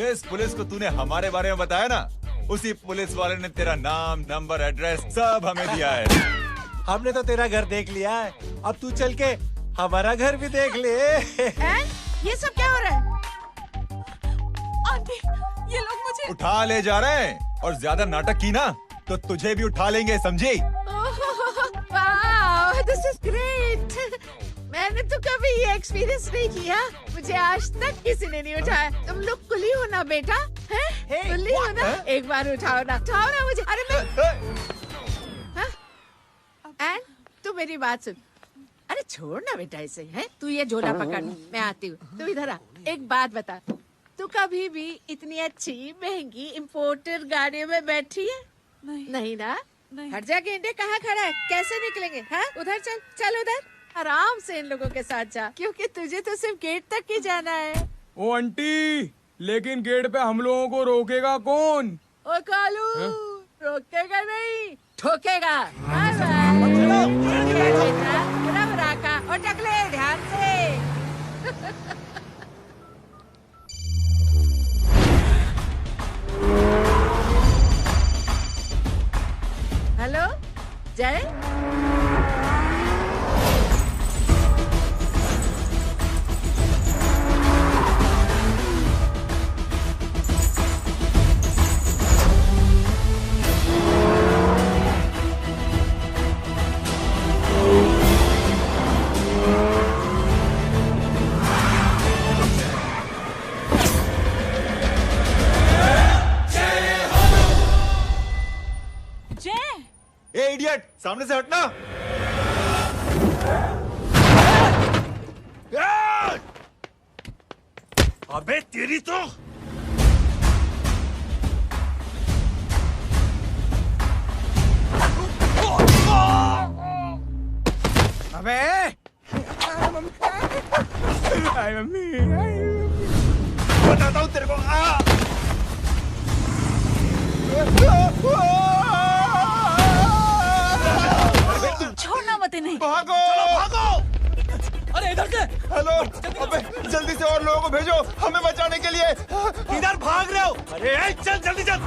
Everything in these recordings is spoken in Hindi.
जिस पुलिस को तूने हमारे बारे में बताया ना, उसी पुलिस वाले ने तेरा नाम, नंबर, एड्रेस सब हमें दिया है। हमने तो तेरा घर देख लिया है, अब तू चल के हमारा घर भी देख ले। ये सब क्या हो रहा है? आंटी, ये लोग मुझे उठा ले जा रहे हैं, और ज्यादा नाटक की ना तो तुझे भी उठा लेंगे, समझी? वाह, दिस इज ग्रेट। मैंने तो कभी ये एक्सपीरियंस नहीं किया, मुझे आज तक किसी ने नहीं उठाया। तुम लोग कुली हो ना बेटा, हैं? कुली हो ना? एक बार उठाओ ना मुझे। अरे मैं एंड तू मेरी बात सुन। अरे छोड़ ना बेटा इसे, है? तू ये झोला पकड़, मैं आती हूँ। तू इधर आ, एक बात बता, तू कभी भी इतनी अच्छी महंगी इम्पोर्टेड गाड़ी में बैठी है? नहीं ना? हट जा गेंडे, कहाँ खड़ा है? कैसे निकलेंगे? हाँ, उधर चल उधर, आराम से इन लोगों के साथ जा, क्योंकि तुझे तो सिर्फ गेट तक ही जाना है। ओ आंटी, लेकिन गेट पे हम लोगों को रोकेगा कौन? ओ कालू, रोकेगा नहीं, ठोकेगा। और टकले ध्यान से। हेलो जय, ए इडियट, सामने से हटना। अबे तेरी तो अबे आई मम्मी, बताता हूँ तेरे को। छोड़ना मत इन्हें। भागो, भागो। अरे इधर से। हेलो, अबे जल्दी से और लोगों को भेजो हमें बचाने के लिए। इधर भाग रहे हो? अरे चल जल्दी चल।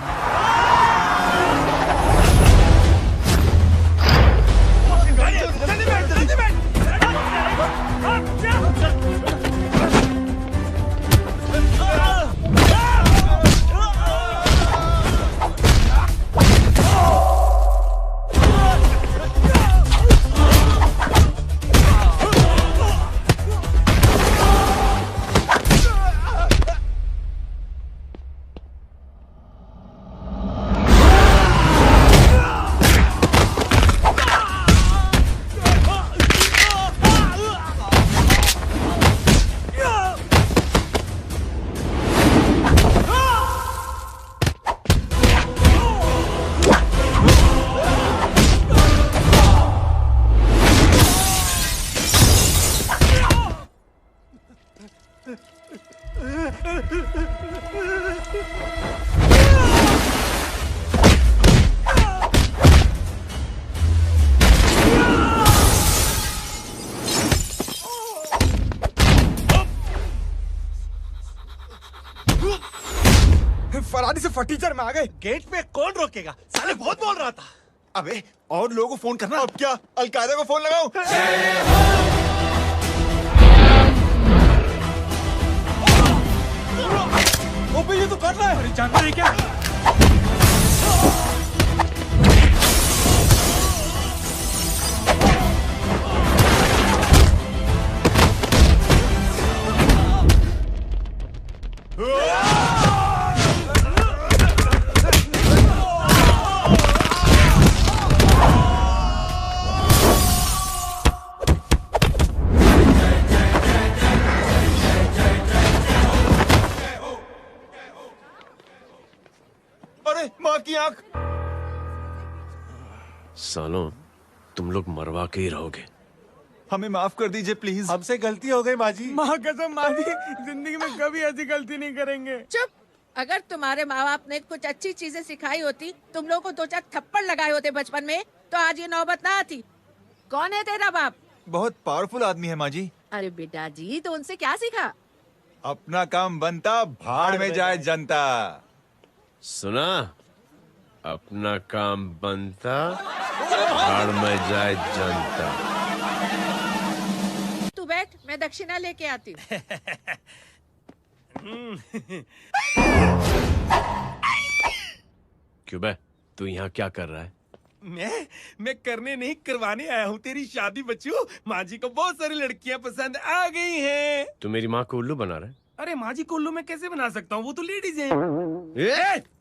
जल्दी बैठ, जल्दी बैठ। फरारी से फटीचर में आ गए। गेट पे कौन रोकेगा? साले बहुत बोल रहा था। अबे और लोगों को फोन करना। अब क्या अलकायदा को फोन लगाऊं? ओपी ये तो कर रहा है। अरे जानता है क्या? अरे माँ की आंख। सालों, तुम लोग मरवा के ही रहोगे। हमें माफ कर दीजिए प्लीज। हमसे गलती हो गई माजी। माँ कसम माजी, जिंदगी में कभी ऐसी गलती नहीं करेंगे। चुप। अगर तुम्हारे माँ बाप ने कुछ अच्छी चीजें सिखाई होती, तुम लोगों को 2-4 थप्पड़ लगाए होते बचपन में, तो आज ये नौबत ना आती। कौन है तेरा बाप? बहुत पावरफुल आदमी है माँ जी। अरे बेटा जी, तो उनसे क्या सीखा? अपना काम बनता, भाड़ में जाए जनता। सुना? अपना काम बनता, भाड़ में जाए जनता। तू बैठ, मैं दक्षिणा लेके आती हूँ। क्यों बे, तू यहाँ क्या कर रहा है? मैं करने नहीं करवाने आया हूँ तेरी शादी बच्चू। माँ जी को बहुत सारी लड़कियाँ पसंद आ गई हैं। तू मेरी माँ को उल्लू बना रहा है? अरे माँ जी को उल्लू मैं कैसे बना सकता हूँ, वो तो लेडीज हैं।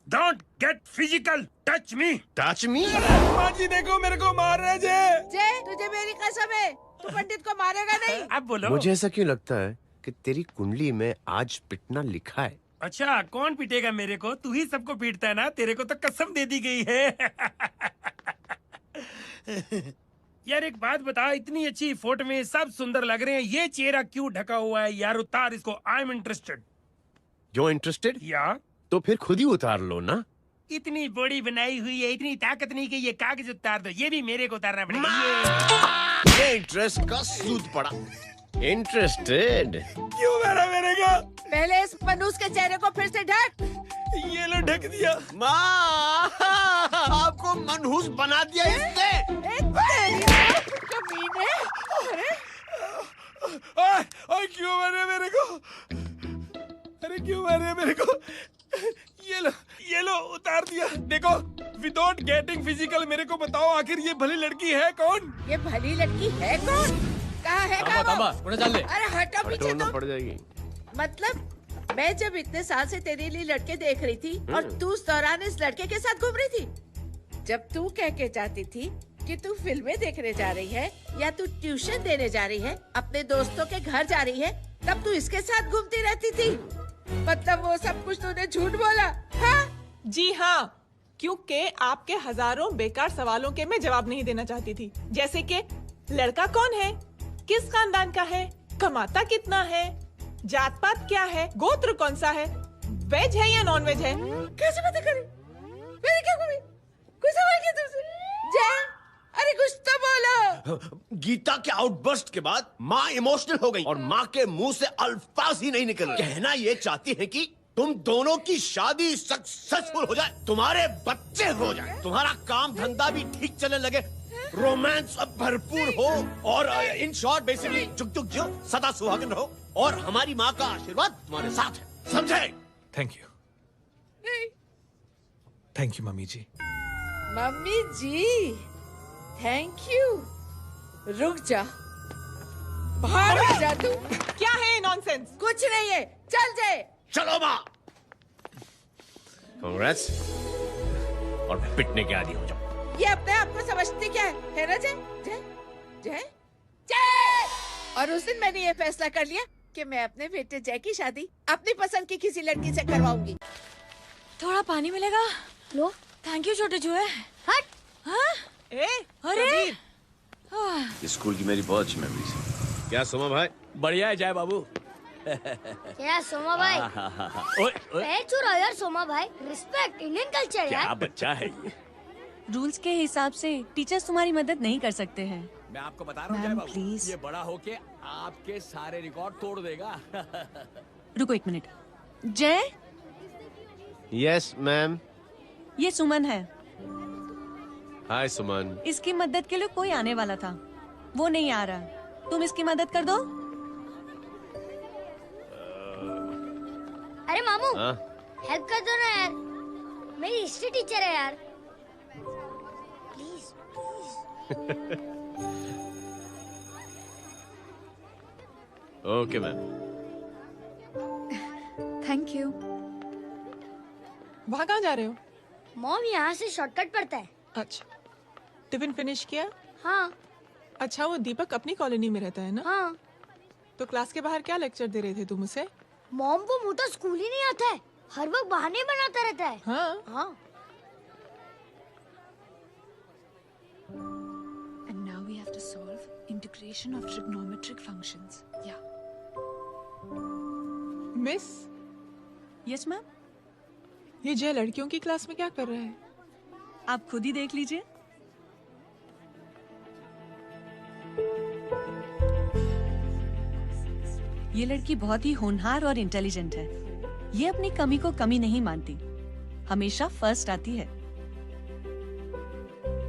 Don't get physical, touch me. Touch me? माँ जी देखो मेरे को मार रहे जय। जय, तुझे मेरी कसम है, तू पंडित को मारेगा नहीं। अब बोलो। मुझे ऐसा क्यों लगता है कि तेरी कुंडली में आज पिटना लिखा है? अच्छा, कौन पीटेगा मेरे को? तू ही सबको पीटता है ना, तेरे को तो कसम दे दी गई है। यार एक बात बता, इतनी अच्छी फोटो में सब सुंदर लग रहे हैं, ये चेहरा क्यों ढका हुआ है? यार उतार इसको, आई एम इंटरेस्टेड। जो इंटरेस्टेड? या तो फिर खुद ही उतार लो ना। इतनी बॉडी बनाई हुई है, इतनी ताकत नहीं कि ये कागज उतार दो, ये भी मेरे को उतारना पड़ेगा। ये इंटरेस्ट का सूद पड़ा। इंटरेस्टेड? क्यों मारा मेरे को? पहले इस मनूस के चेहरे को फिर से ढक। ये लो ढक दिया। माँ, आपको मनहूस बना दिया इसने। कमीने। अरे ओए क्यों मारे मेरे को? अरे क्यों मारे मेरे को? ये लो उतार दिया। देखो, विदाउट गेटिंग फिजिकल मेरे को बताओ, आखिर ये भली लड़की है कौन? ये भली लड़की है कौन? कहाँ है वो? अरे हटो पीछे ढूंढना तो। पड़ जाएगी। मतलब मैं जब इतने साल से तेरे लिए लड़के देख रही थी और तू उस दौरान इस लड़के के साथ घूम रही थी। जब तू कह के जाती थी कि तू फिल्में देखने जा रही है या तू ट्यूशन देने जा रही है, अपने दोस्तों के घर जा रही है, तब तू इसके साथ घूमती रहती थी। मतलब वो सब कुछ तूने झूठ बोला? हाँ? जी हाँ, क्योंकि आपके हजारों बेकार सवालों के मैं जवाब नहीं देना चाहती थी। जैसे कि लड़का कौन है, किस खानदान का है, कमाता कितना है, जात पात क्या है, गोत्र कौन सा है, वेज है या नॉन वेज है। कैसे बातें करी? मैंने क्या करी? कोई सवाल किया तुमसे? जय, अरे कुछ तो बोलो। गीता के आउटबर्स्ट के बाद माँ इमोशनल हो गई और माँ के मुंह से अल्फाज ही नहीं निकल रहे। कहना ये चाहती है कि तुम दोनों की शादी सक्सेसफुल हो जाए, तुम्हारे बच्चे हो जाए, तुम्हारा काम धंधा भी ठीक चलने लगे, रोमांस अब भरपूर हो और इन शॉर्ट बेसिकली जुग जुग जियो, सदा सुहागन रहो और हमारी माँ का आशीर्वाद तुम्हारे साथ है। समझे? Thank you, thank you mummy ji. Mummy ji, thank you. रुक जा, बाहर आ जा तू। क्या है नॉनसेंस? कुछ नहीं है, चल जाए। चलो माँ। कांग्रेस और पिटने के आदि हो जाओ। ये अपने आप को समझती क्या है ना जय? जय जय जय। और उस दिन मैंने ये फैसला कर लिया कि मैं अपने बेटे जय की शादी अपनी पसंद की किसी लड़की से करवाऊंगी। थोड़ा पानी मिलेगा? लो। थैंक यू छोटे जुए। हट। हाँ? अरे स्कूल की मेरी बहुत अच्छी मेमोरीज है। क्या सोमा भाई? बढ़िया है जय बाबू। क्या सोमा भाई? पैर छुरा यार सोमा भाई, रिस्पेक्ट इंडियन कल्चर यार। क्या बच्चा है ये? रूल्स के हिसाब से टीचर्स तुम्हारी मदद नहीं कर सकते हैं। मैं आपको बता रहा हूँ जय बाबू, ये बड़ा होके आपके सारे रिकॉर्ड तोड़ देगा। रुको एक मिनट। जय, यस मैम। ये सुमन है। हाय सुमन। इसकी मदद के लिए कोई आने वाला था, वो नहीं आ रहा। तुम इसकी मदद कर दो। अरे मामू, हाँ? हेल्प कर दो ना यार, मेरी हिस्ट्री टीचर है यार। Please okay ma'am. Thank you. वहाँ कहाँ जा रहे हो? मॉम यहाँ से शॉर्टकट पड़ता है। अच्छा, टिफिन फिनिश किया? हाँ। अच्छा, वो दीपक अपनी कॉलोनी में रहता है ना? हाँ। तो क्लास के बाहर क्या लेक्चर दे रहे थे तुम उसे? मॉम को मुंह तो स्कूल ही नहीं आता है, हर वक्त बहाने बनाता रहता है। हाँ। हाँ। And now we have to solve integration of trigonometric functions. Yeah. Miss, Yes ma'am. ये जय लड़कियों की क्लास में क्या कर रहा है? आप खुद ही देख लीजिए। ये लड़की बहुत ही होनहार और इंटेलिजेंट है। ये अपनी कमी को कमी नहीं मानती, हमेशा फर्स्ट आती है।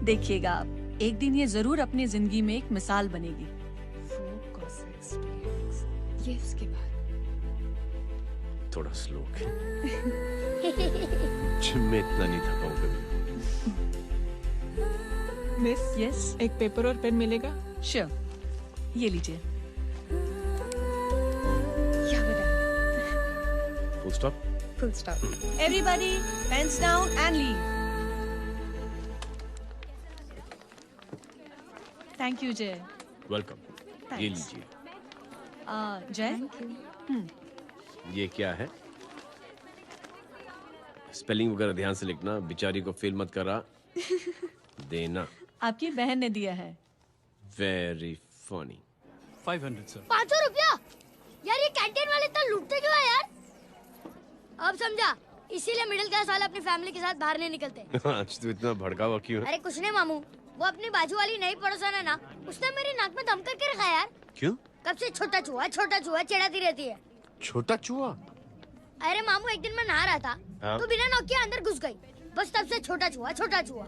देखिएगा आप, एक दिन ये जरूर अपनी जिंदगी में एक मिसाल बनेगी। ये उसके बाद थोड़ा स्लो जिम में इतना नहीं था पाऊँ कभी। मिस, यस, एक पेपर और पेन मिलेगा? श्योर, ये लीजिए। Full stop. Full stop. Everybody pens down and leave. Thank you Jay. Welcome. ये लीजिए। जय, ये क्या है? स्पेलिंग वगैरह ध्यान से लिखना, बिचारी को फेल मत करा देना। आपकी बहन ने दिया है। Very funny. 500 सर। 500 रुपया? यार ये कैंटीन वाले इतना लूटते क्यों है यार? अब समझा, इसीलिए मिडिल क्लास वाले अपनी फैमिली के साथ बाहर नहीं निकलते। आज तो इतना भड़का हुआ क्यों है? अरे कुछ नहीं मामू, वो अपनी बाजू वाली नई पड़ोसन है ना, उसने मेरी नाक में दम करके रखा है यार। क्यों? कब से छोटा चूहा चिढ़ाती रहती है। छोटा चूहा? अरे मामू, एक दिन मैं नहा रहा था, हाँ? तो बिना नॉक के अंदर घुस गई, बस तब से छोटा चूहा।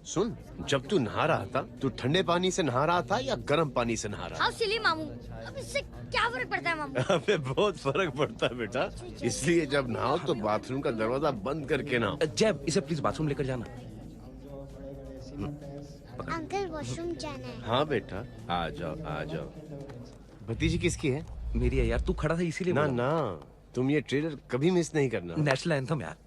सुन, जब तू नहा रहा था, तू ठंडे पानी से नहा रहा था या गर्म पानी से नहा रहा था? हाउ सिली मामू, अब इससे क्या फर्क पड़ता है मामू? अबे बहुत फर्क पड़ता है बेटा, इसलिए जब नहाओ तो बाथरूम का दरवाजा बंद करके नहाओ। जैब, इसे प्लीज बाथरूम लेकर जाना। अंकल वॉशरूम जाना है। हाँ बेटा, आ जाओ। भतीजी किसकी है? मेरी है यार, तू खड़ा था इसीलिए ना बोला। ना, तुम ये ट्रेलर कभी मिस नहीं करना। नेशनल एंथम यार।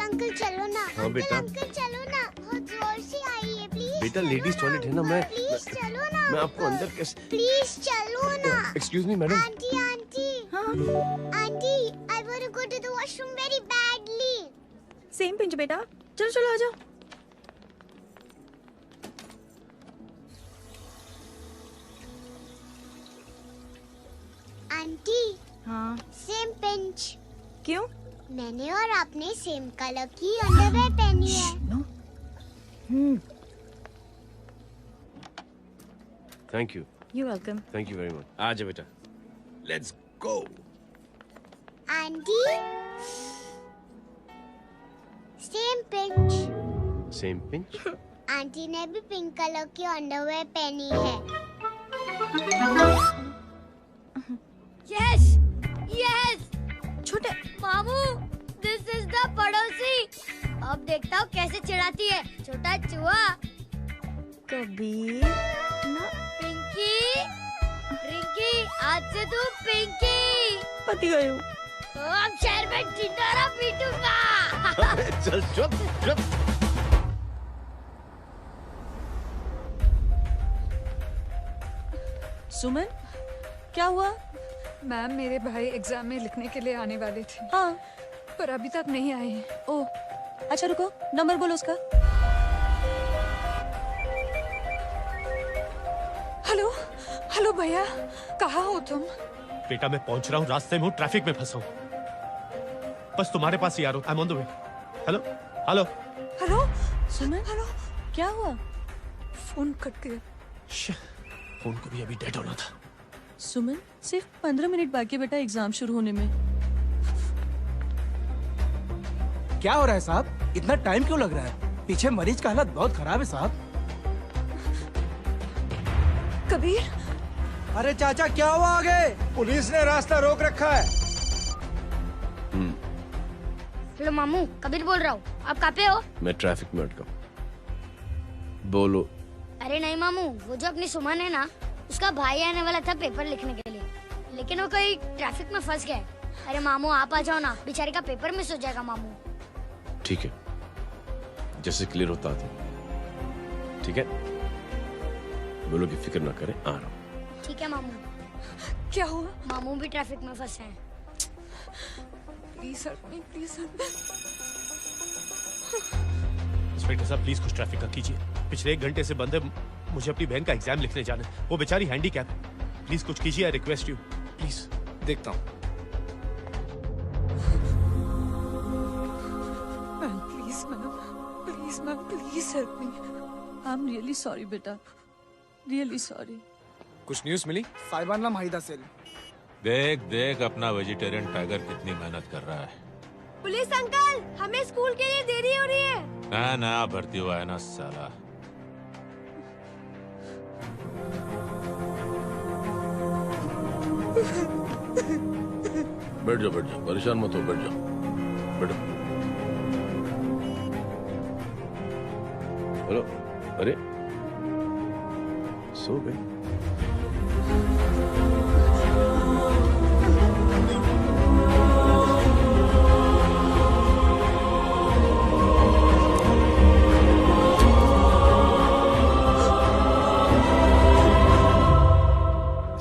अंकल चलो ना। हाँ बेटा। अंकल चलो ना, बहुत जोर से आई है, प्लीज। बेटा लेडीज टॉयलेट है ना, प्लीज चलो ना। मैं आपको अंदर कैसे? प्लीज चलो ना। Excuse me madam. Aunty I want to go to the washroom very badly. Same pinch बेटा, चलो आ जाओ। आंटी। हाँ। Same pinch. क्यों? मैंने और आपने सेम कलर की अंडरवेयर पहनी है। Thank you. You welcome. Thank you very much. आ जा बेटा, let's go. Aunty same pinch. Same pinch? Aunty ने भी पिंक कलर की अंडरवेयर पहनी है। यस छोटे मामू, दिस इज द पड़ोसी। अब देखता हूँ कैसे चिढ़ाती है छोटा चूहा। कबीर ना। पिंकी, रिंकी, आज से तू पिंकी। पति गई हूँ। तो अब शहर में ढिंढोरा पीटूंगा। चल चुप। सुमन, क्या हुआ? मैम, मेरे भाई एग्जाम में लिखने के लिए आने वाले थे। हाँ, पर अभी तक नहीं आए। ओह, अच्छा रुको, नंबर बोलो उसका। हेलो भैया, कहाँ हो तुम? बेटा मैं पहुंच रहा हूँ, रास्ते में हूँ, ट्रैफिक में फंसा हूँ, बस तुम्हारे पास ही आ रहा हूँ। I am on the way. Hello. Suman, hello, क्या हुआ? फोन कट गया। फोन को भी अभी डेड होना था। सुमन, सिर्फ 15 मिनट बाकी बेटा एग्जाम शुरू होने में। क्या हो रहा है साहब? इतना टाइम क्यों लग रहा है? पीछे मरीज का हालत बहुत खराब है साहब। कबीर। अरे चाचा, क्या हुआ आगे? पुलिस ने रास्ता रोक रखा है। हेलो मामू, कबीर बोल रहा हूँ। आप कहाँ पे हो? मैं ट्रैफिक में अटका हूँ। बोलो। अरे नहीं मामू, वो जो अपनी सुमन है ना, उसका भाई आने वाला था पेपर लिखने के लिए, लेकिन वो कहीं ट्रैफिक में फंस गया। अरे मामू आप आ जाओ ना, बेचारे का पेपर मिस हो जाएगा मामू। ठीक है, जैसे क्लियर होता था। ठीक है, बोलो कि फिक्र ना करें, आ रहा हूँ। ठीक है मामू। क्या हुआ? मामू भी ट्रैफिक में फंसे हैं। Please help me, please help. Inspector साहब प्लीज कुछ ट्रैफिक का कीजिए, पिछले 1 घंटे से बंद है, मुझे अपनी बहन का एग्जाम लिखने जाना है, वो बेचारी हैंडीकैप है। प्लीज कुछ कीजिए, आई रिक्वेस्ट यू प्लीज। देखता हूँ। Please ma'am, please help me. I am really sorry बेटा, रियली सॉरी। कुछ न्यूज़ मिली? साहिबाना माहिदा सेल। देख देख अपना वेजिटेरियन टाइगर कितनी मेहनत कर रहा है। पुलिस अंकल, हमें स्कूल के लिए देरी हो रही है। नया नया भर्ती हुआ है ना साला। बैठ जाओ, परेशान मत हो, बैठ जाओ, बैठो। हेलो, अरे सो गए?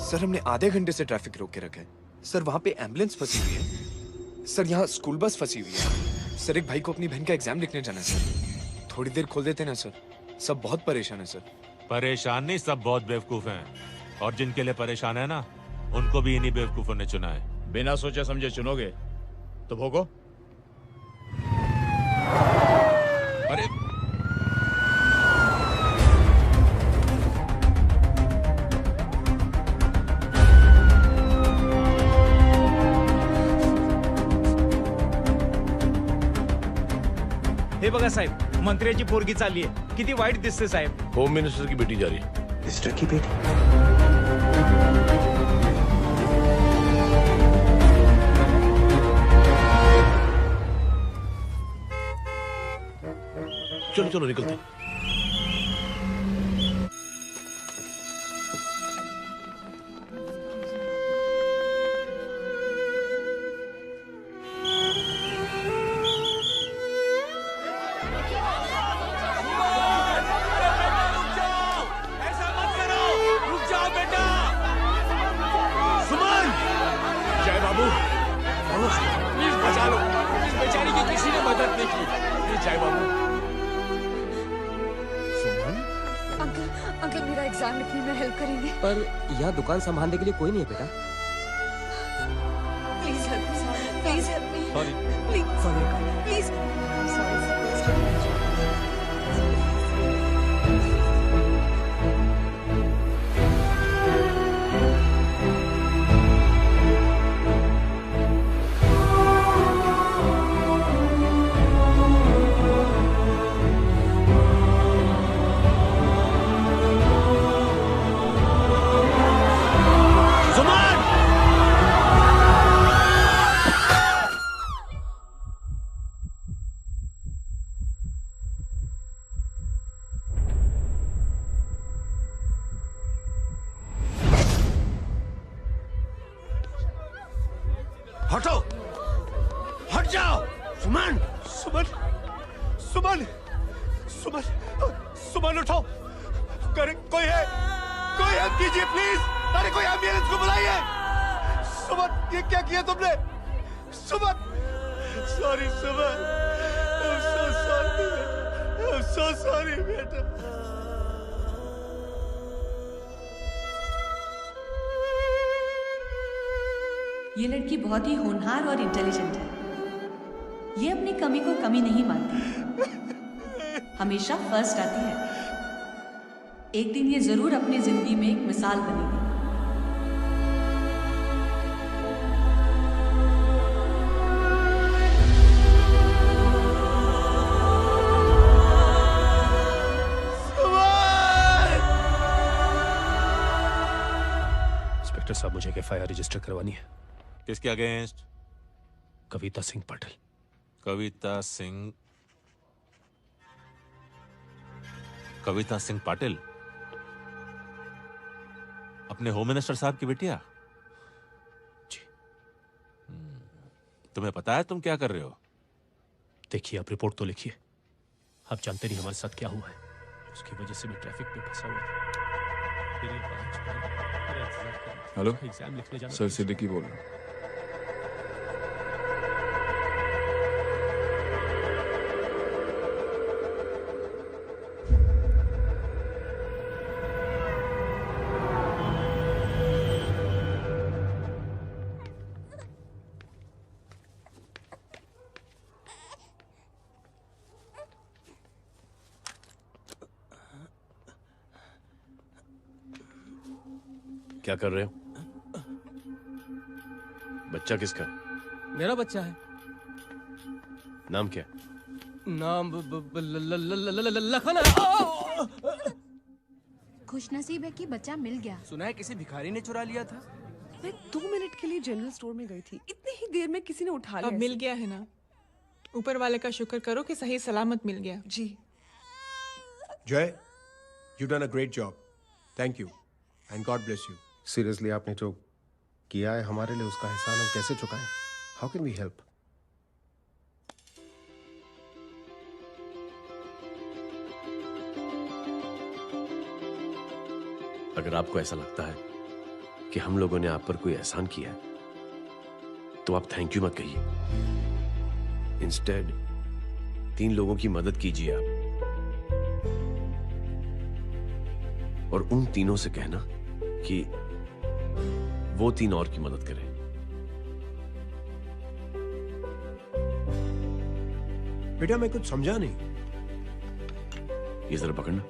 सर हमने आधे घंटे से ट्रैफिक रोक के रखा है। सर वहाँ पे एम्बुलेंस फंसी हुई है। सर यहाँ स्कूल बस फंसी हुई है। सर एक भाई को अपनी बहन का एग्जाम लिखने जाना है सर। थोड़ी देर खोल देते ना सर। सब बहुत परेशान है सर। परेशान नहीं, सब बहुत बेवकूफ हैं। और जिनके लिए परेशान है ना, उनको भी इन्हीं बेवकूफों ने चुना है। बिना सोचे समझे चुनोगे तो भोगो। अरे हे बघा साहेब, मंत्र्याची पोरगी चालली आहे. किती वाईट दिसते साहेब. होम मिनिस्टर की बेटी जा रही है। मिनिस्टर की बेटी? चलो चलो निकलते हैं। अंकल मेरा एग्जाम लिखने में हेल्प करेंगे? पर यहाँ दुकान संभालने के लिए कोई नहीं है बेटा। Please help me, please help me, sorry please please. हटो, हट जाओ। सुमन, सुमन, सुमन, सुमन, सुमन उठो। करे कोई है? कोई हेल्प कीजिए प्लीज। अरे कोई एम्बुलेंस को बुलाइए। सुमन, ये क्या किया तुमने? Suman, sorry Suman, I'm so sorry, I'm so sorry बेटा। ये लड़की बहुत ही होनहार और इंटेलिजेंट है। ये अपनी कमी को कमी नहीं मानती, हमेशा फर्स्ट आती है। एक दिन ये जरूर अपनी जिंदगी में एक मिसाल बनेगी। इंस्पेक्टर साहब, मुझे एफआईआर रजिस्टर करवानी है। किसके अगेंस्ट? कविता सिंह पाटिल। कविता सिंह? कविता सिंह पाटिल अपने होम मिनिस्टर साहब की बेटिया? जी। तुम्हें पता है तुम क्या कर रहे हो? देखिए, आप रिपोर्ट तो लिखिए। आप जानते नहीं हमारे साथ क्या हुआ है। उसकी वजह से मैं ट्रैफिक में फंसा हुआ था। फिर ये हेलो एग्जाम लिखने जाना। सर सिद्दीकी बोल रहा हूँ। क्या कर रहे हो? बच्चा किसका? मेरा बच्चा है। नाम क्या? नाम लखन है। खुशनसीब है कि बच्चा मिल गया। सुना है किसी भिखारी ने चुरा लिया था। मैं 2 मिनट के लिए जनरल स्टोर में गई थी, इतनी ही देर में किसी ने उठा लिया। अब मिल गया है ना, ऊपर वाले का शुक्र करो कि सही सलामत मिल गया। जी। जय, you done a great job. Thank you and God bless you. Seriously आपने जो किया है हमारे लिए, उसका एहसान हम कैसे चुकाएं? How can we help? अगर आपको ऐसा लगता है कि हम लोगों ने आप पर कोई एहसान किया है तो आप थैंक यू मत कहिए। इंस्टेड 3 लोगों की मदद कीजिए आप, और उन तीनों से कहना कि वो 3 और की मदद करें। बेटा मैं कुछ समझा नहीं। ये जरा पकड़ना।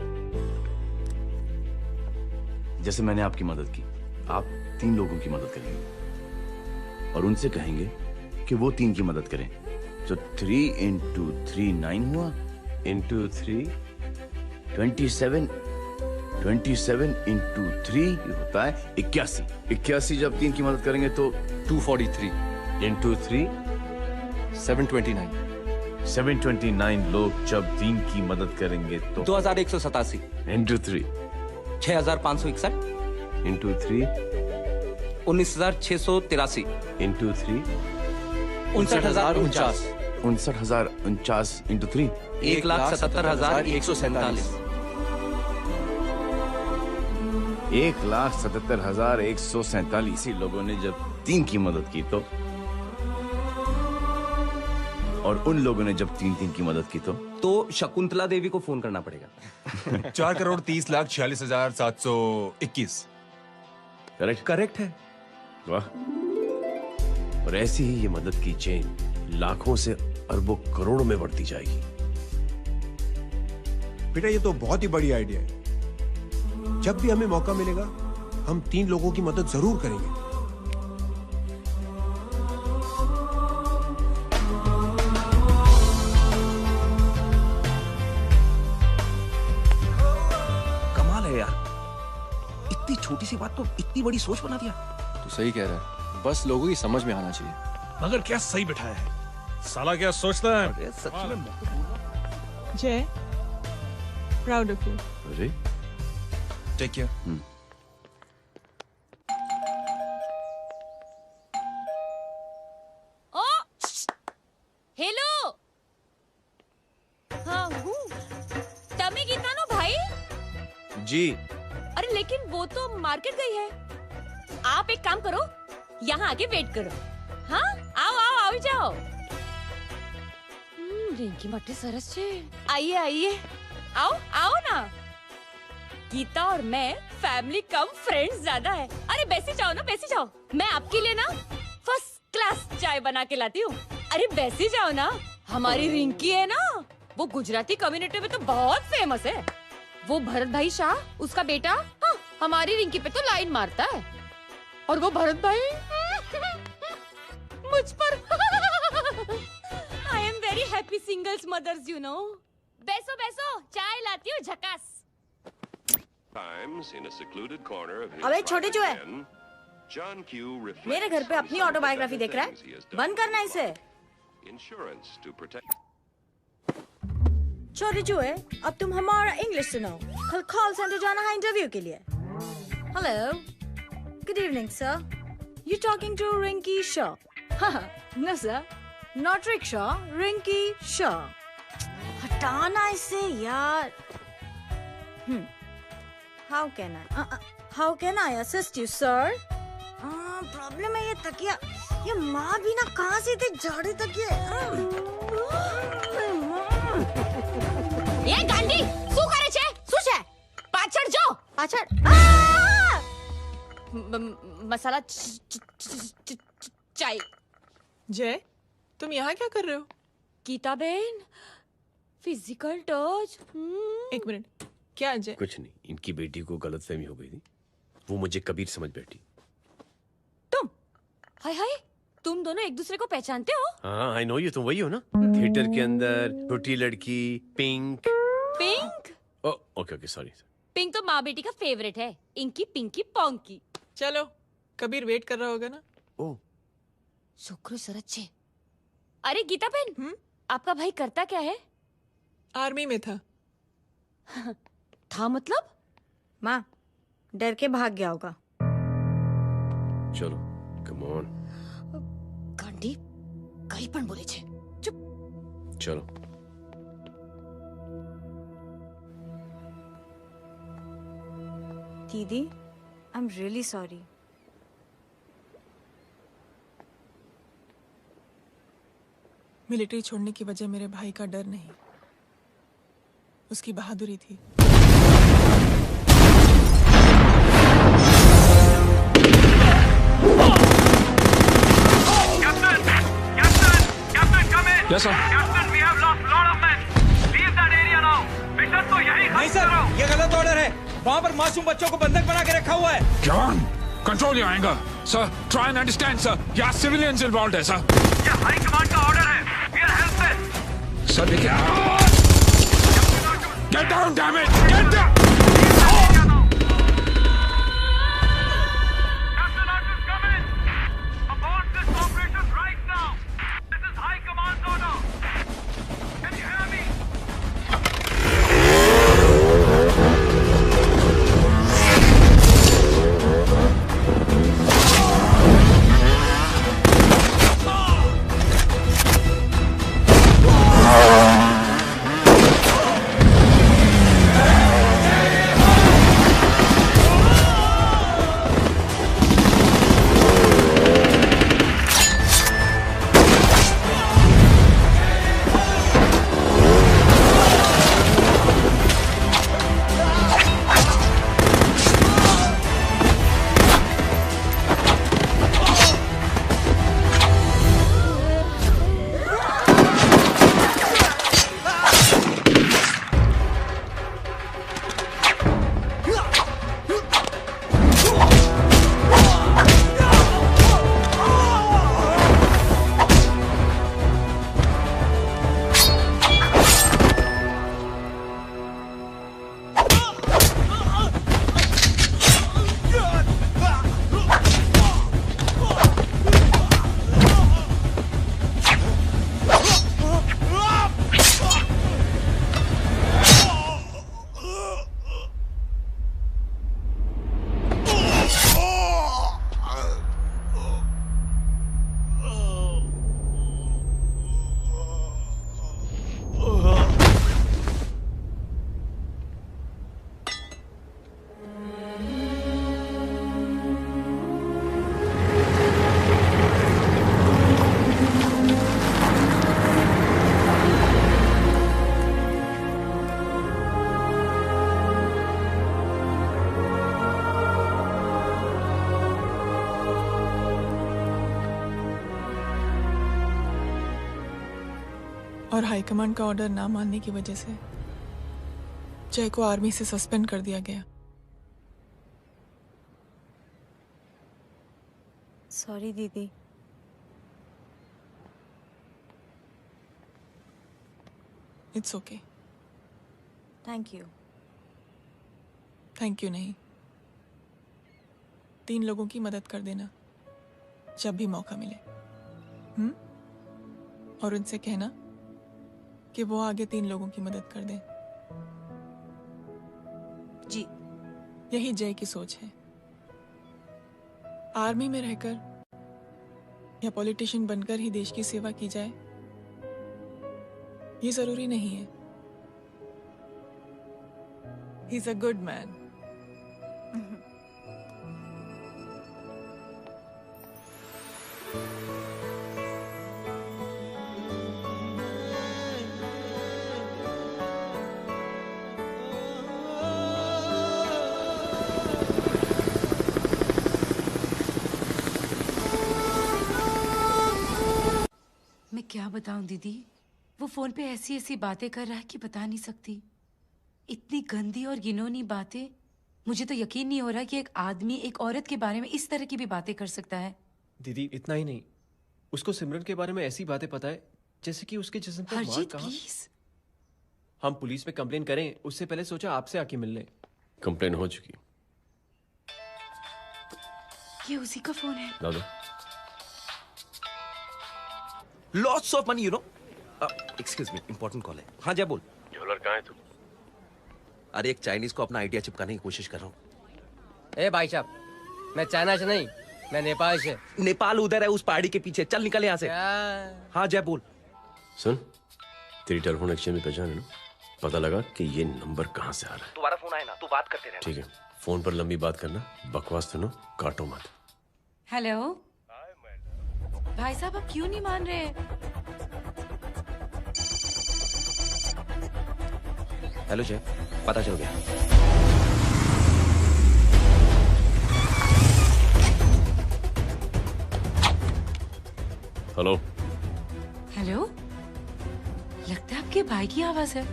जैसे मैंने आपकी मदद की, आप 3 लोगों की मदद करेंगे और उनसे कहेंगे कि वो 3 की मदद करें। तो 3 into 3 9 हुआ, into 3 27, 27 into 3 होता है 81। 81 जब 3 की मदद करेंगे तो 243 into 3 729 729 लोग जब 3 की मदद करेंगे तो 2187 into 3 6561 into 3 19683 into 3 59049 59049 into 3 1,77,147 1,77,147 लोगों ने जब 3 की मदद की तो, और उन लोगों ने जब 3 की मदद की तो शकुंतला देवी को फोन करना पड़ेगा। 4,30,46,721। करेक्ट है। वाह। और ऐसी ही ये मदद की चेन लाखों से अरबों करोड़ों में बढ़ती जाएगी। बेटा ये तो बहुत ही बड़ी आइडिया है। जब भी हमें मौका मिलेगा हम 3 लोगों की मदद जरूर करेंगे। कमाल है यार, इतनी छोटी सी बात तो इतनी बड़ी सोच बना दिया। तू सही कह रहा है, बस लोगों की समझ में आना चाहिए। मगर क्या सही बिठाया है, साला क्या सोचता है। जय, प्राउड ऑफ यू। अरे टेक केयर। ओ हेलो, हाँ हूँ तमी गीता नो भाई। जी। अरे लेकिन वो तो मार्केट गई है। आप एक काम करो, यहाँ आके वेट करो। हाँ आओ आओ आओ जाओ। रिंकी मट्टी सरस छे। आइए आइए, आओ आओ ना। गीता और मैं फैमिली कम फ्रेंड्स ज्यादा है। अरे बैसी जाओ ना, बैसी जाओ। मैं आपके लिए ना फर्स्ट क्लास चाय बना के लाती हूँ। अरे बैसी जाओ ना। हमारी रिंकी है ना, वो गुजराती कम्युनिटी में तो बहुत फेमस है। वो भरत भाई शाह, उसका बेटा, हाँ, हमारी रिंकी पे तो लाइन मारता है। और वो भरत भाई मुझ पर I am very happy singles mothers you know. बैसो बैसो, चाय लाती हूँ झकास। अबे छोटे चूहे, मेरे घर पे अपनी ऑटोबायोग्राफी देख रहा है? बंद करना इसे। छोटे चूहे, अब तुम हमारा इंग्लिश सुनो। कल कॉल सेंटर जाना है इंटरव्यू के लिए। Hello, good evening sir, you talking to Rinki Shaw? No sir, not rickshaw, Rinki Shaw. हटाना इसे यार। How can I assist you, sir? Problem है ये तकिया, ये माँ भी ना कहाँ से इतने जाड़े तकिए। ये गांडी, શું કરે છે? શું છે? પાછળ જો, પાછળ। मसाला चाय। जय, तुम यहाँ क्या कर रहे हो? गीता बहन, फिजिकल टच। एक मिनट, क्या जय? कुछ नहीं, इनकी बेटी को गलतफहमी हो गई थी वो मुझे कबीर समझ बैठी। हाय हाय, तुम दोनों एक दूसरे को पहचानते हो? हाँ, आई नो यू, तुम वही हो ना थिएटर के अंदर छोटी लड़की pink. Pink? Okay okay sorry. Pink तो माँ बेटी का फेवरेट है, इंकी पिंकी पोंकी। चलो, कबीर वेट कर रहा होगा ना। ओ शुक्र सरच्चे। अरे गीता बहन, आपका भाई करता क्या है? आर्मी में था। था मतलब? माँ, डर के भाग गया होगा। चलो कम ऑन। गांडी कहीं पण बोले छे। चुप। चलो। दीदी, I am really sorry. Military छोड़ने की वजह मेरे भाई का डर नहीं, उसकी बहादुरी थी। Yes, sir. Captain, we have lost lot of men. Leave that area now. Mission तो यही खत्म नहीं सर, ये गलत ऑर्डर है। वहाँ पर मासूम बच्चों को बंधक बना के रखा हुआ है। John, control your anger. Sir, try and understand, sir. यहाँ civilians involved है, sir. ये हाई कमांड का ऑर्डर है। We are helpless. Sir, देखिए। Get down, damn it! Get down! और हाईकमांड का ऑर्डर ना मानने की वजह से जय को आर्मी से सस्पेंड कर दिया गया। सॉरी दीदी। It's okay. Thank you. Thank you नहीं, 3 लोगों की मदद कर देना जब भी मौका मिले। और उनसे कहना कि वो आगे 3 लोगों की मदद कर दें। जी। यही जय की सोच है। आर्मी में रहकर या पॉलिटिशियन बनकर ही देश की सेवा की जाए, ये जरूरी नहीं है। He is a good man. मैं क्या बताऊं दीदी, वो फोन पे ऐसी ऐसी बातें कर रहा है कि बता नहीं सकती। इतनी गंदी और घिनौनी बातें मुझे तो यकीन नहीं हो रहा कि एक आदमी एक औरत के बारे में इस तरह की भी बातें कर सकता है। दीदी इतना ही नहीं, उसको सिमरन के बारे में ऐसी बातें पता है जैसे कि उसके जिस्म पर मार हरजीत कहाँ। प्लीज। हम पुलिस में कंप्लेन करें उससे पहले सोचा आपसे आके मिल लें। कंप्लेन हो चुकी। ये उसी का फोन है। दादा lots of money you know. Excuse me, important call है। हाँ जय बोल। ज्वेलर कहाँ है तू? अरे एक चाइनीज को अपना आइडिया चिपकाने की कोशिश कर रहा हूँ। ए भाई साहब, मैं चाइना से नहीं, मैं नेपाल से। नेपाल उधर है उस पहाड़ी के पीछे, चल निकल यहाँ से। हाँ जय बोल। सुन, तेरी टेलीफोन एक्सचेंज में पहचान है ना? पता लगा कि ये नंबर कहाँ से आ रहा है। तुम्हारा फोन आया ना, तू बात करते रहे। ठीक है, फोन पर लंबी बात करना, बकवास सुनो, काटो मत। हेलो भाई साहब, आप क्यों नहीं मान रहे? हेलो जय, पता चल गया। हेलो हेलो, लगता है आपके भाई की आवाज है।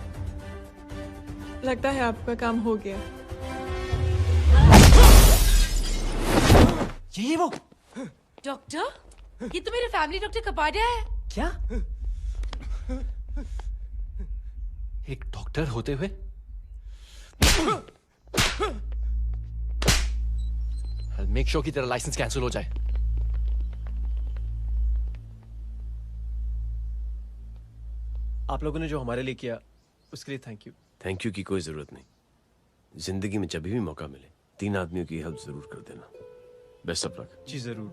लगता है आपका काम हो गया। ये वो डॉक्टर, ये तो मेरे फैमिली डॉक्टर कपाडिया है। क्या? एक डॉक्टर होते हुए? मेक श्योर कि तेरा लाइसेंस कैंसिल हो जाए। आप लोगों ने जो हमारे लिए किया उसके लिए थैंक यू। थैंक यू की कोई जरूरत नहीं। जिंदगी में जब भी मौका मिले 3 आदमियों की हेल्प जरूर कर देना। Best of luck. जी जरूर।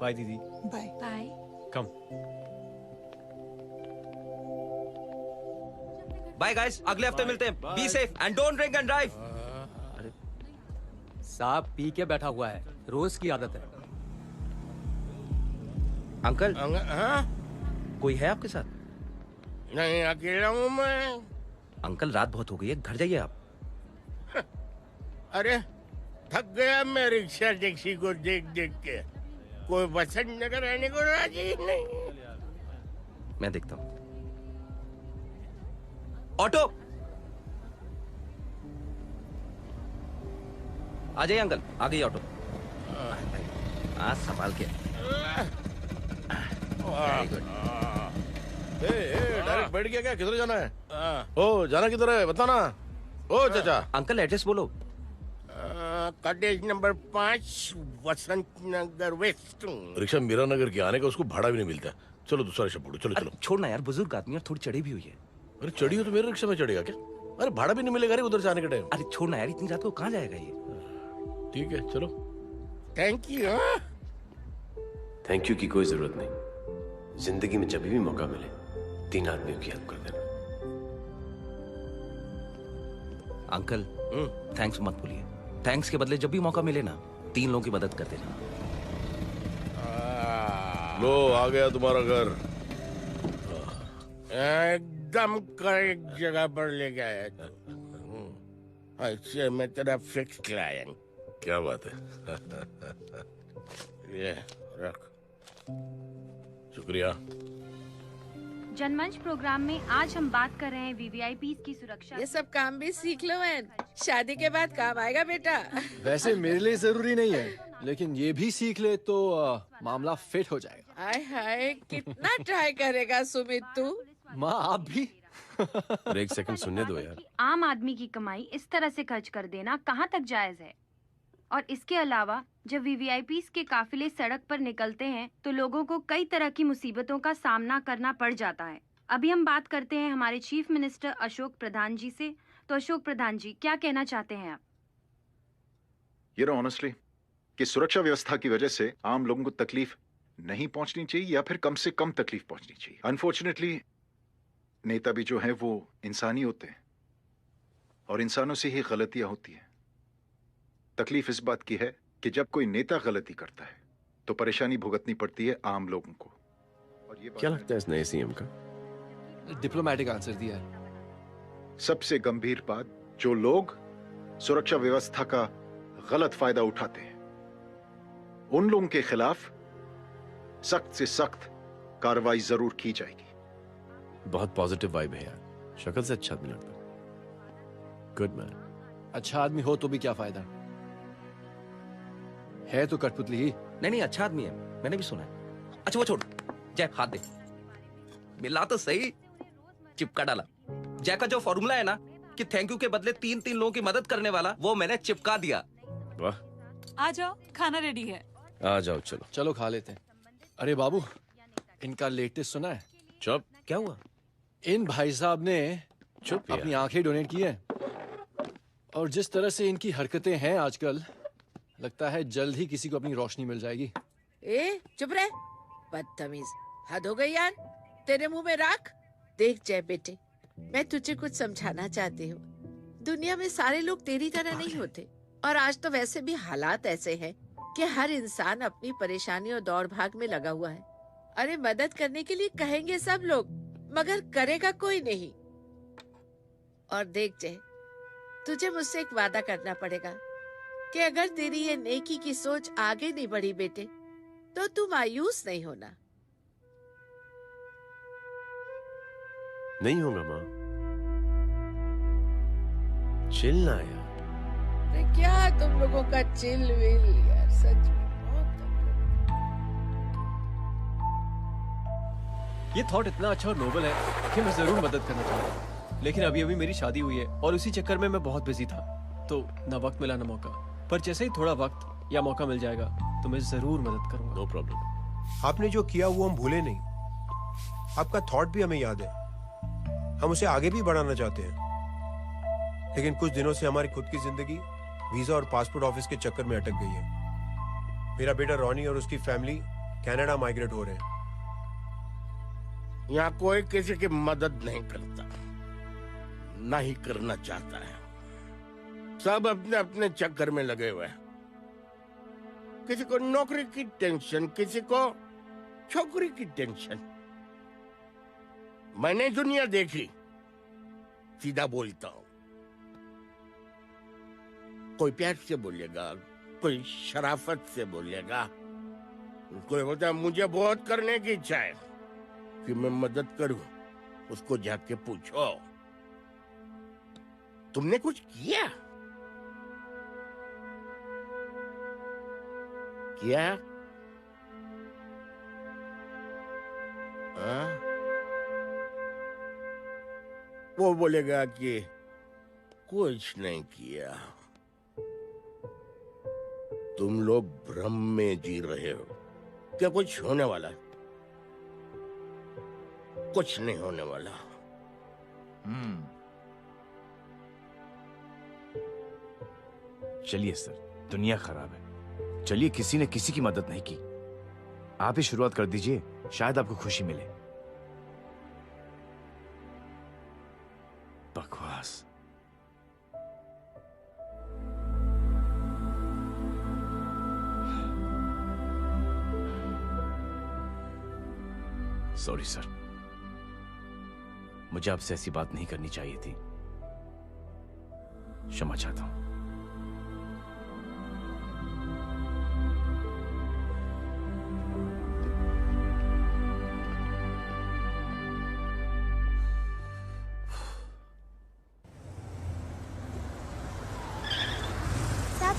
बाय दीदी। Bye bye. Come. Bye guys, अगले हफ्ते मिलते हैं। Be safe and don't drink and drive. अरे साहब पी के बैठा हुआ है, रोज की आदत है। अंकल हाँ? कोई है आपके साथ? नहीं, अकेला हूँ मैं। अंकल रात बहुत हो गई है, घर जाइए आप। अरे थक गया मैं रिक्शा टैक्सी को देख देख के। कोई पसंद न कराने को राजी नहीं। मैं देखता हूँ। ऑटो आ जाइए अंकल, आ गई ऑटो। आज संभाल के। Very good. डायरेक्ट बैठ गया क्या? किधर जाना है? ओ जाना किधर है बताना। ओ चाचा। अंकल एड्रेस बोलो। कॉटेज नंबर 5 वसंत नगर वेस्ट। रिक्शा मीरा नगर के आने का उसको भाड़ा भी नहीं मिलता। चलो दूसरा रिक्शा पकड़ो। चलो चलो। छोड़ना यार, बुजुर्ग आदमी और थोड़ी चढ़ी भी हुई है। अरे चढ़ी हो तो मेरे रिक्शा में चढ़ेगा क्या? अरे भाड़ा भी नहीं मिलेगा रे उधर जाने के टाइम। अरे छोड़ना यार, इतनी रात को कहाँ जाएगा ये? ठीक है चलो। Thank you. थैंक यू की कोई जरूरत नहीं। जिंदगी में जब भी मौका मिले 3 आदमियों की हेल्प कर देना। अंकल थैंक्स मत भूलिए। थैंक्स के बदले जब भी मौका मिले ना 3 लोगों की मदद कर देना। लो आ गया तुम्हारा घर। एकदम करेक्ट जगह पर ले गया। अच्छा मैं तेरा फिक्स क्लाइंट। क्या बात है। ये रख। शुक्रिया। जनमंच प्रोग्राम में आज हम बात कर रहे हैं वीवीआईपी की सुरक्षा। ये सब काम भी सीख लो मैन, शादी के बाद काम आएगा बेटा। वैसे मेरे लिए जरूरी नहीं है, लेकिन ये भी सीख ले तो मामला फिट हो जाएगा। हाय हाय, कितना ट्राई करेगा सुमित तू। माँ आप भी। एक सेकंड सुनने दो यार। आम आदमी की कमाई इस तरह से खर्च कर देना कहाँ तक जायज है? और इसके अलावा जब वीवीआईपी के काफिले सड़क पर निकलते हैं तो लोगों को कई तरह की मुसीबतों का सामना करना पड़ जाता है। अभी हम बात करते हैं हमारे चीफ मिनिस्टर अशोक प्रधान जी से। तो अशोक प्रधान जी, क्या कहना चाहते हैं आप? ये नो ऑनेस्टली कि सुरक्षा व्यवस्था की वजह से आम लोगों को तकलीफ नहीं पहुंचनी चाहिए या फिर कम से कम तकलीफ पहुंचनी चाहिए। अनफॉर्चुनेटली नेता भी जो है वो इंसानी होते हैं और इंसानों से ही गलतियां होती हैं। तकलीफ इस बात की है कि जब कोई नेता गलती करता है तो परेशानी भुगतनी पड़ती है आम लोगों को। और ये क्या लगता है इस नए सीएम का? डिप्लोमेटिक आंसर दिया है। सबसे गंभीर बात, जो लोग सुरक्षा व्यवस्था का गलत फायदा उठाते हैं उन लोगों के खिलाफ सख्त से सख्त कार्रवाई जरूर की जाएगी। बहुत पॉजिटिव वाइब है यार। शक्ल से अच्छा आदमी लगता है। Good man. अच्छा आदमी हो तो भी क्या फायदा, है तो कठपुतली ही। नहीं, अच्छा आदमी है, मैंने भी सुना है। अच्छा वो छोड़, जय हाथ दे। मिला तो सही, चिपका डाला। जय का जो फॉर्मूला है ना कि थैंक यू के बदले 3 लोगों की मदद करने वाला, वो मैंने चिपका दिया। वाह, आ जाओ, खाना रेडी है। आ जाओ, चलो चलो खा लेते हैं। अरे बाबू, इनका लेटेस्ट सुना है? चुप। क्या हुआ? इन भाई साहब ने चुप अपनी आंखें डोनेट की हैं, और जिस तरह से इनकी हरकतें हैं आजकल, लगता है जल्द ही किसी को अपनी रोशनी मिल जाएगी। ए चुप रहे, बदतमीज, हद हो गई यार। तेरे मुंह में राख। देख जय बेटे, मैं तुझे कुछ समझाना चाहती हूँ। दुनिया में सारे लोग तेरी तरह नहीं होते, और आज तो वैसे भी हालात ऐसे हैं कि हर इंसान अपनी परेशानी और दौड़ भाग में लगा हुआ है। अरे मदद करने के लिए कहेंगे सब लोग, मगर करेगा कोई नहीं। और देख जय, तुझे मुझसे एक वादा करना पड़ेगा कि अगर तेरी ये नेकी की सोच आगे नहीं बढ़ी बेटे, तो तू मायूस नहीं होना। नहीं होगा माँ, चिल ना यार। अरे क्या तुम लोगों का चिल विल यार, सच में ये थॉट इतना अच्छा और नोबल है कि मैं जरूर मदद करना चाहूंगा, लेकिन अभी अभी मेरी शादी हुई है और उसी चक्कर में मैं बहुत बिजी था, तो ना वक्त मिला ना मौका। पर जैसे ही थोड़ा वक्त या मौका मिल जाएगा तो मैं जरूर मदद करूंगा। No problem. आपने जो किया वो हम भूले नहीं, आपका थॉट भी हमें याद है, हम उसे आगे भी बढ़ाना चाहते हैं। लेकिन कुछ दिनों से हमारी खुद की जिंदगी वीजा और पासपोर्ट ऑफिस के चक्कर में अटक गई है। मेरा बेटा रॉनी और उसकी फैमिली कनाडा माइग्रेट हो रहे हैं। यहाँ कोई किसी की मदद नहीं करता, ना ही करना चाहता है। सब अपने अपने चक्कर में लगे हुए हैं। किसी को नौकरी की टेंशन, किसी को छोकरी की टेंशन। मैंने दुनिया देखी, सीधा बोलता हूं। कोई प्यार से बोलेगा, कोई शराफत से बोलेगा, कोई बोलता है मुझे बहुत करने की इच्छा है कि मैं मदद करूं। उसको जाके पूछो, तुमने कुछ किया? किया? हाँ? वो बोलेगा कि कुछ नहीं किया। तुम लोग भ्रम में जी रहे हो। क्या कुछ होने वाला है? कुछ नहीं होने वाला। चलिए सर, दुनिया खराब है, चलिए किसी ने किसी की मदद नहीं की, आप ही शुरुआत कर दीजिए, शायद आपको खुशी मिले। बकवास। सॉरी सर, मुझे आपसे ऐसी बात नहीं करनी चाहिए थी, क्षमा चाहता हूं।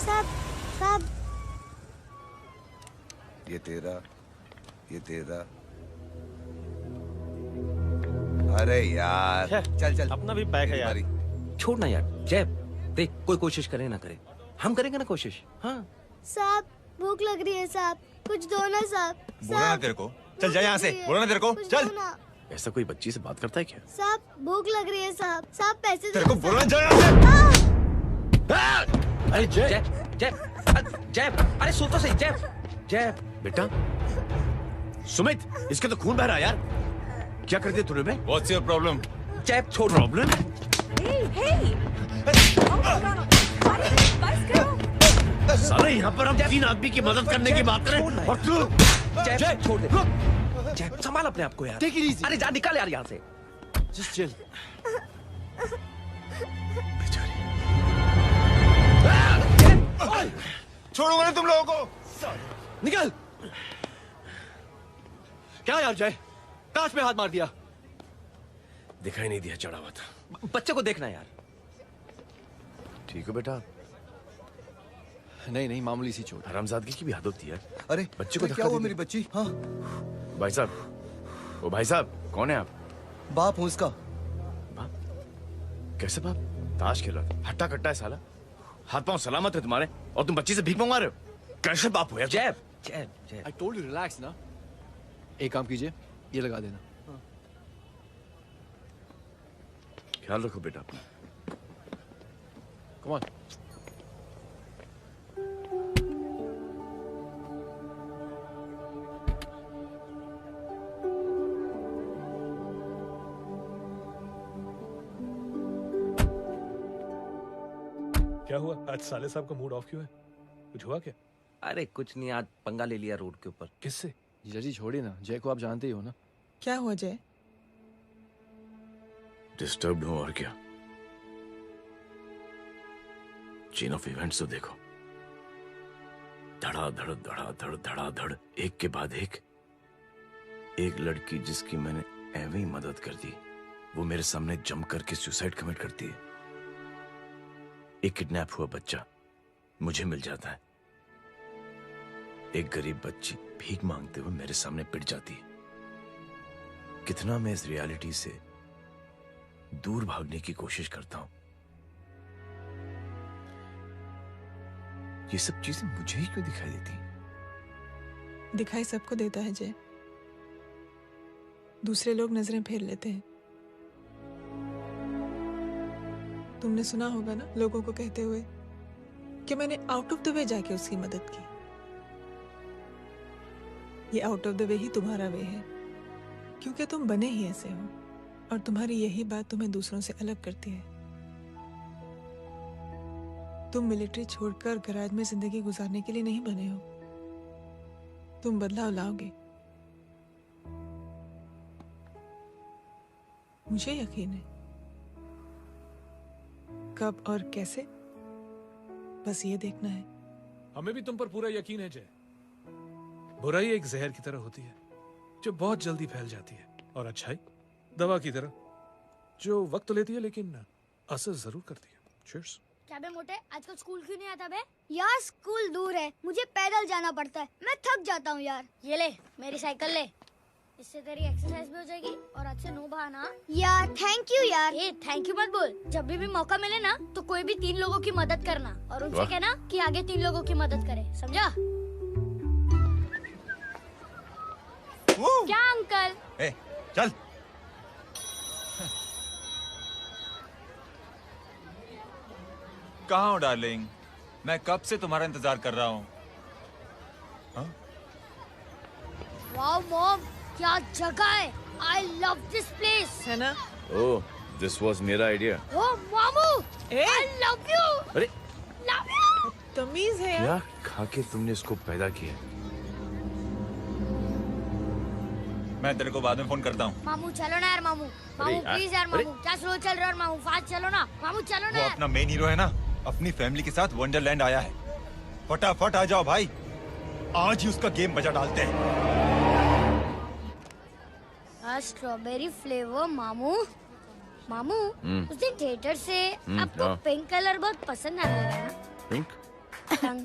साहब, ये तेरा। अरे यार चल अपना भी बैग है यार। छोड़ ना यार। जय देख, कोई कोशिश करे ना करे, हम करेंगे ना कोशिश। हाँ साहब भूख लग रही है साहब, कुछ दो ना साहब। बोला ना तेरे को, चल जा यहाँ से। बोला ना तेरे को, चल। ऐसा कोई बच्ची से बात करता है क्या? साहब भूख लग रही है साहब, साहब पैसे तेरे को बोला जा यहाँ से। अरे जय जय जय, अरे सो तो सही। जय बेटा, सुमित, इसके तो खून बह रहा है यार, क्या कर दिया तूने? What's your problem? जय छोड़। प्रॉब्लम? साले यहाँ पर हम 3 आदमी की मदद करने की बात करें और तू जय छोड़ दे। जय संभाल अपने आप को यार। अरे जा, निकल यार यहाँ से। Just chill. छोड़ूंगा ना तुम लोगों को। निकल। क्या यार जय, काश में हाथ मार दिया। दिखाई नहीं दिया, चढ़ा हुआ था। बच्चे को देखना यार। ठीक हो बेटा? नहीं नहीं, मामूली सी चोट। हरामजादगी की भी हद होती है। अरे बच्चे को क्या धक्का हुआ दे मेरी बच्ची? हाँ भाई साहब, ओ भाई साहब, कौन है आप? बाप हूँ इसका। बाप? कैसे बाप? ताश खेल रहा, हट्टा कट्टा है साला। हाथ पांव सलामत है तुम्हारे और तुम बच्ची से भीख मंगवा रहे हो? कैसे बाप हो यार? जैब जैब जैब। I told you relax ना। एक काम कीजिए, ये लगा देना। ख्याल रखो बेटा अपना। Come on। क्या हुआ आज साले साहब का मूड ऑफ क्यों है? कुछ हुआ क्या? अरे कुछ नहीं, आज पंगा ले लिया रोड के ऊपर। किससे? जीजा जी छोड़िए ना, जय को आप जानते ही हो ना। क्या हुआ जय? डिस्टर्ब्ड हूं और क्या। चेन ऑफ इवेंट्स तो देखो, धड़ाधड़ धड़ाधड़ धड़ाधड़, एक के बाद एक लड़की जिसकी मैंने एवं ही मदद कर दी, वो मेरे सामने जम करके सुसाइड कमिट करती है। एक किडनैप हुआ बच्चा मुझे मिल जाता है। एक गरीब बच्ची भीख मांगते हुए मेरे सामने पिट जाती है। कितना मैं इस रियलिटी से दूर भागने की कोशिश करता हूं। ये सब चीजें मुझे ही क्यों दिखाई देती हैं? दिखाई सबको देता है जय, दूसरे लोग नजरें फेर लेते हैं। तुमने सुना होगा ना लोगों को कहते हुए कि मैंने आउट ऑफ द वे जाके उसकी मदद की। ये आउट ऑफ द वे ही तुम्हारा वे है, क्योंकि तुम बने ही ऐसे हो और तुम्हारी यही बात तुम्हें दूसरों से अलग करती है। तुम मिलिट्री छोड़कर गैराज में जिंदगी गुजारने के लिए नहीं बने हो। तुम बदलाव लाओगे, मुझे यकीन है। कब और कैसे, बस ये देखना है। हमें भी तुम पर पूरा यकीन है जय। बुराई एक जहर की तरह होती है जो बहुत जल्दी फैल जाती है, और अच्छाई दवा की तरह जो वक्त तो लेती है लेकिन असर जरूर करती है। चीयर्स। क्या बे मोटे, आजकल स्कूल क्यों नहीं आता बे? यार स्कूल दूर है, मुझे पैदल जाना पड़ता है, मैं थक जाता हूँ यार। ये ले मेरी साइकिल ले, इससे तेरी एक्सरसाइज भी हो जाएगी और आज से नो बहाना। यार थैंक यू यार। ए थैंक यू मत बोल, जब भी मौका मिले ना तो कोई भी 3 लोगों की मदद करना और उनसे कहना कि आगे 3 लोगों की मदद करे, समझा? क्या अंकल? ए, चल। कहाँ हो डार्लिंग? मैं कब से तुम्हारा इंतजार कर रहा हूँ। वाओ मॉम, क्या जगह है। I love this place। है ना? ओह, दिस वाज मेरा आइडिया। ओह मामू, I love you। अरे love you। तमीज है क्या खा के तुमने इसको पैदा किया? मैं तेरे को बाद में फोन करता हूँ। मामू चलो ना यार, मामू मामू प्लीज यार, मामू क्या स्लो चल रहा है मामू, फास्ट चलो ना मामू, चलो ना वो यार। अपना मेन हीरो है ना, अपनी फैमिली के साथ वंडरलैंड आया है। फटाफट आ जाओ भाई, आज ही उसका गेम बजा डालते हैं। स्ट्रॉबेरी फ्लेवर मामू। मामू उस दिन थिएटर से आपको हाँ। पिंक कलर बहुत पसंद आया था ना? पिंक? डडंग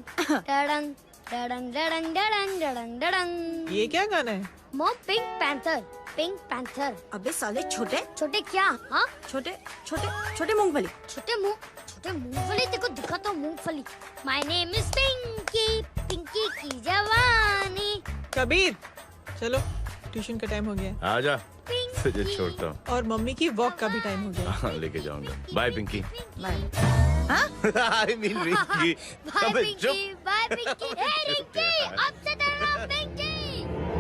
डडंग डडंग डडंग डडंग डडंग डडंग। ये क्या गाना है? Mom pink panther, pink panther. अबे साले छोटे छोटे क्या? हाँ छोटे छोटे छोटे मूंगफली। छोटे मूंगफली, देखो दिखा तो मूंगफली। My name is Pinky, Pinky की जवानी। कबीर चलो, ट्यूशन का टाइम हो गया। आजा, तुझे छोड़ता हूँ। और मम्मी की वॉक का भी टाइम हो गया। हाँ, लेके जाऊंगा। Bye Pinky. Bye. I mean Rinki. Bye अबे पिंकी, चुप। बाय पिंकी। हे रिंकी, अब से तेरा नाम पिंकी,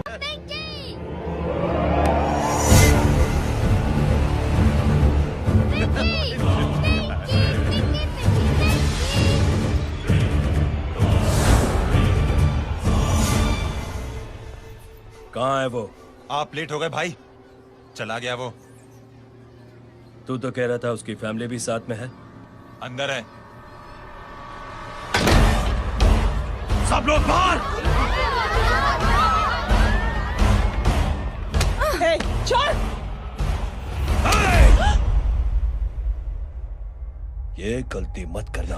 पिंकी। कहाँ है वो? आप लेट हो गए भाई, चला गया वो। तू तो कह रहा था उसकी फैमिली भी साथ में है। अंदर है। सब लोग बाहर। छोड़। ये गलती मत करना।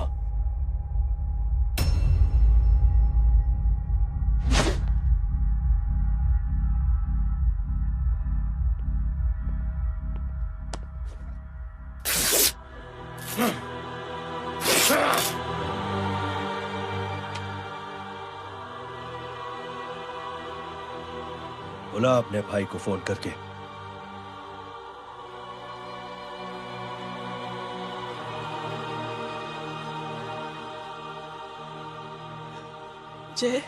बुला अपने भाई को फोन करके। जय,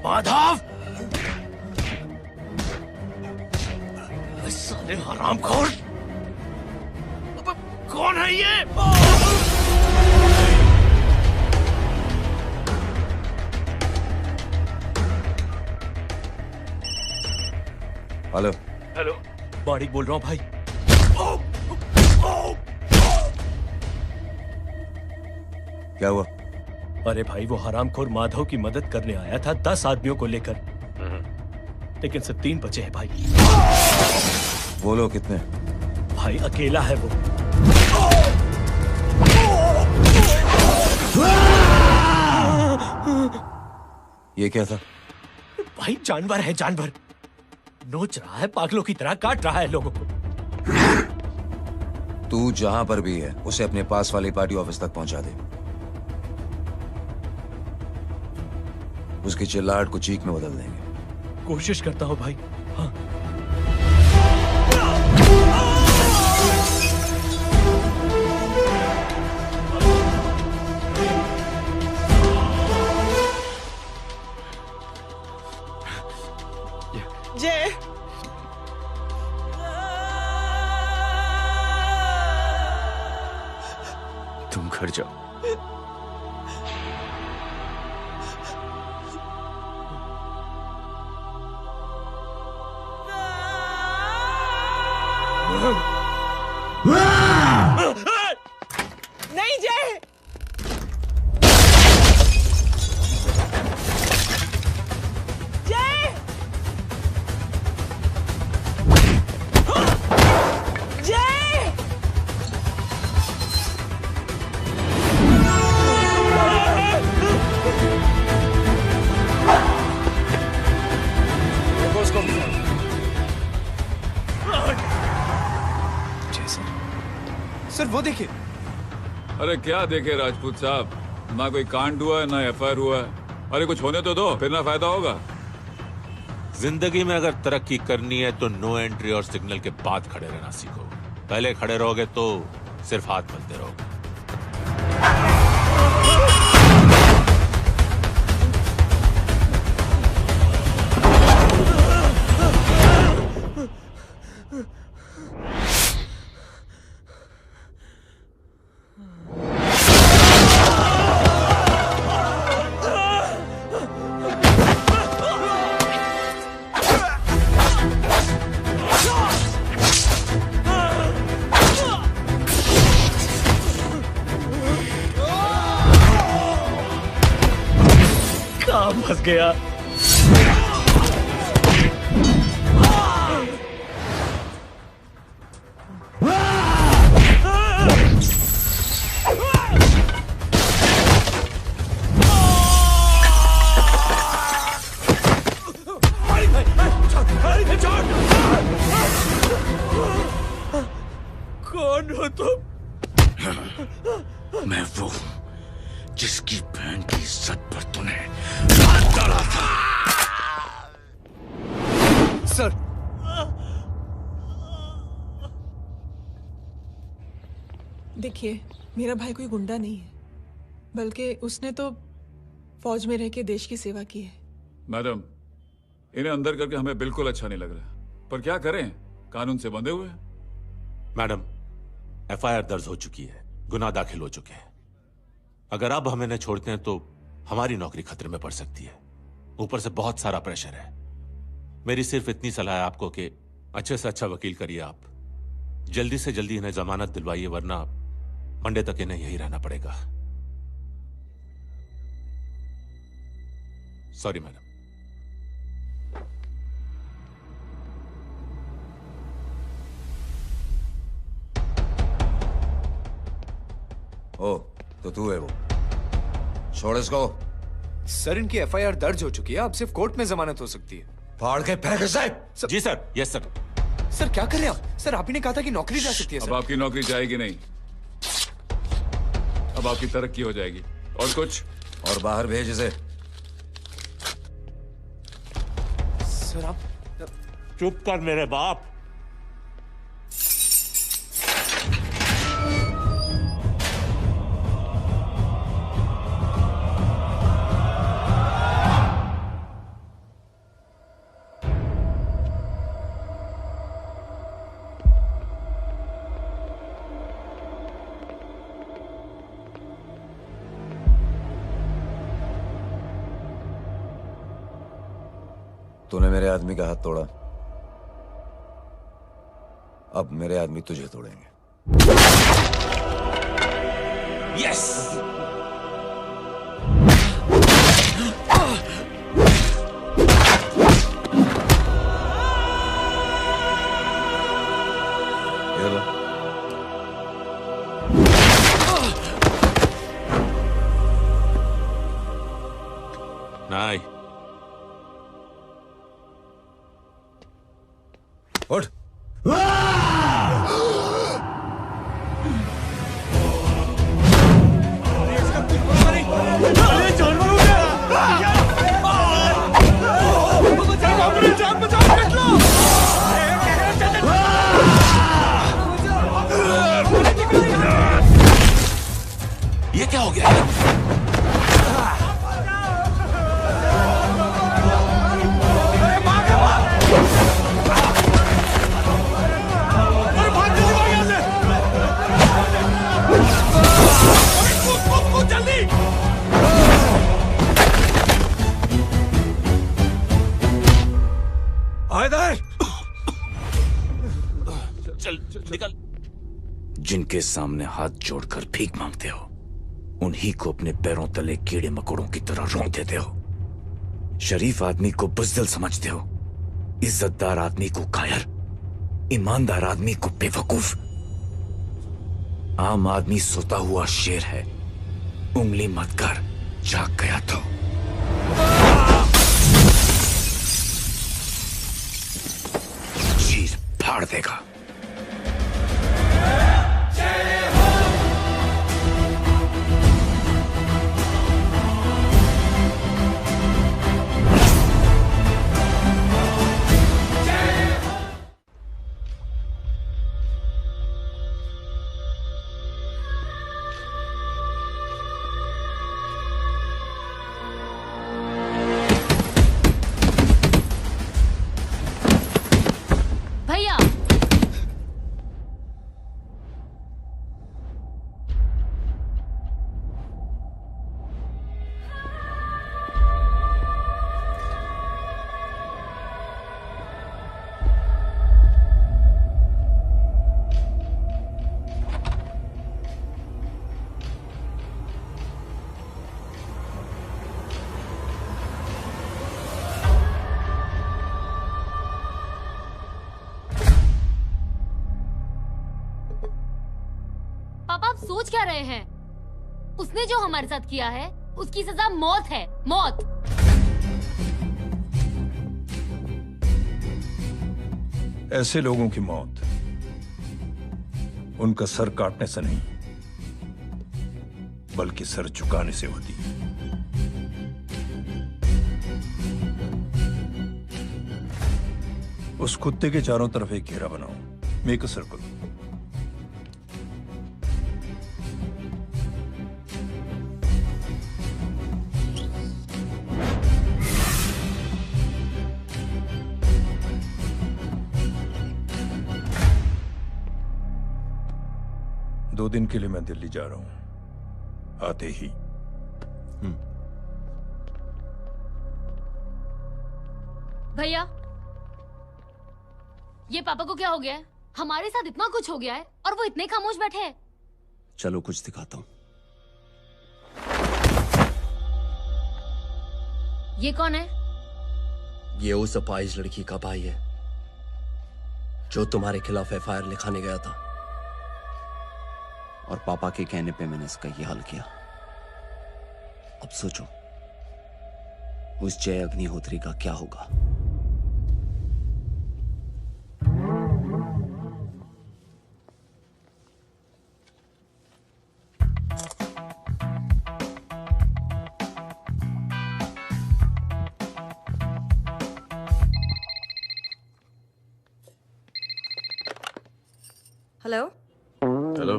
माधव, साले हरामखोर, कौन है ये? हेलो हेलो, माणिक बोल रहा हूँ भाई। क्या हुआ? अरे भाई, वो हरामखोर माधव की मदद करने आया था 10 आदमियों को लेकर, लेकिन सिर्फ 3 बचे हैं भाई। बोलो कितने? भाई अकेला है वो। ये क्या था? भाई जानवर है, जानवर। नोच रहा है, पागलों की तरह काट रहा है लोगों को। तू जहां पर भी है उसे अपने पास वाली पार्टी ऑफिस तक पहुंचा दे। उसकी चिल्लाहट को चीख में बदल देंगे। कोशिश करता हूं भाई। हाँ। जय, तुम घर जाओ। नहीं जय, जय, जय। वो देखिए। अरे क्या देखे राजपूत साहब, ना कोई कांड हुआ है ना एफआईआर हुआ है। अरे कुछ होने तो दो, फिर ना फायदा होगा। जिंदगी में अगर तरक्की करनी है तो नो एंट्री और सिग्नल के बाद खड़े रहना सीखो। पहले खड़े रहोगे तो सिर्फ हाथ मलते रहोगे। फंस गया। कौन हो तुम? मैं वो हूं जिसकी बहन की इज्जत पर तूने हाथ डाला था। सर, देखिए, मेरा भाई कोई गुंडा नहीं है, बल्कि उसने तो फौज में रह के देश की सेवा की है। मैडम, इन्हें अंदर करके हमें बिल्कुल अच्छा नहीं लग रहा, पर क्या करें, कानून से बंधे हुए हैं। मैडम, एफआईआर दर्ज हो चुकी है, गुनाह दाखिल हो चुके हैं। अगर अब हम इन्हें छोड़ते हैं तो हमारी नौकरी खतरे में पड़ सकती है। ऊपर से बहुत सारा प्रेशर है। मेरी सिर्फ इतनी सलाह है आपको कि अच्छे से अच्छा वकील करिए आप। जल्दी से जल्दी इन्हें जमानत दिलवाइए, वरना मंडे तक इन्हें यही रहना पड़ेगा। Sorry madam. ओ, तो तू है वो। छोड़ इसको। सर, इनकी एफआईआर दर्ज हो चुकी है, अब सिर्फ कोर्ट में जमानत हो सकती है। फाड़ के फेंक इसे। जी सर। Yes sir. सर क्या कर रहे हैं आप? सर, आप ही ने कहा था कि नौकरी जा सकती है। अब आपकी नौकरी जाएगी नहीं, अब आपकी तरक्की हो जाएगी। और कुछ? और बाहर भेज इसे। सर आप चुप कर मेरे बाप। तूने मेरे आदमी का हाथ तोड़ा, अब मेरे आदमी तुझे तोड़ेंगे। यस। ये लो। नहीं। उठ। ये क्या हो गया? चल निकल। जिनके सामने हाथ जोड़कर भीख मांगते हो, उन्हीं को अपने पैरों तले कीड़े मकोड़ों की तरह रोक देते हो। शरीफ आदमी को बुज़दिल समझते हो, इज्जतदार आदमी को कायर, ईमानदार आदमी को बेवकूफ। आम आदमी सोता हुआ शेर है, उंगली मत कर, जाग गया तो। चीर फाड़ देगा। जय हो सोच क्या रहे हैं? उसने जो हमारे साथ किया है उसकी सजा मौत है, मौत। ऐसे लोगों की मौत उनका सर काटने से नहीं बल्कि सर झुकाने से होती है। उस कुत्ते के चारों तरफ एक घेरा बनाओ, मेक अ सर्कल। दो दिन के लिए मैं दिल्ली जा रहा हूं, आते ही। भैया, ये पापा को क्या हो गया है? हमारे साथ इतना कुछ हो गया है और वो इतने खामोश बैठे हैं। चलो कुछ दिखाता हूं। ये कौन है? ये उस अपाहिज लड़की का भाई है जो तुम्हारे खिलाफ एफआईआर लिखाने गया था, और पापा के कहने पे मैंने इसका ये हाल किया। अब सोचो उस जय अग्निहोत्री का क्या होगा। हेलो, हेलो,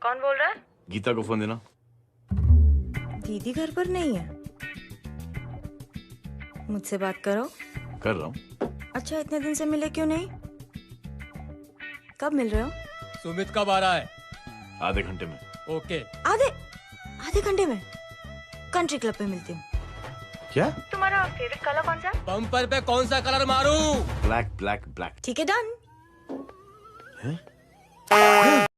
कौन बोल रहा है? गीता को फोन देना। दीदी घर पर नहीं है। मुझसे बात करो। कर रहा हूँ। अच्छा, इतने दिन से मिले क्यों नहीं? कब मिल रहे हो? सुमित कब आ रहा है? आधे घंटे में। ओके। आधे घंटे में कंट्री क्लब पे मिलती हूँ। क्या? तुम्हारा फेवरेट कलर कौन सा? बम्पर पे कौन सा कलर मारूं? Black black black. ठीक है, डन।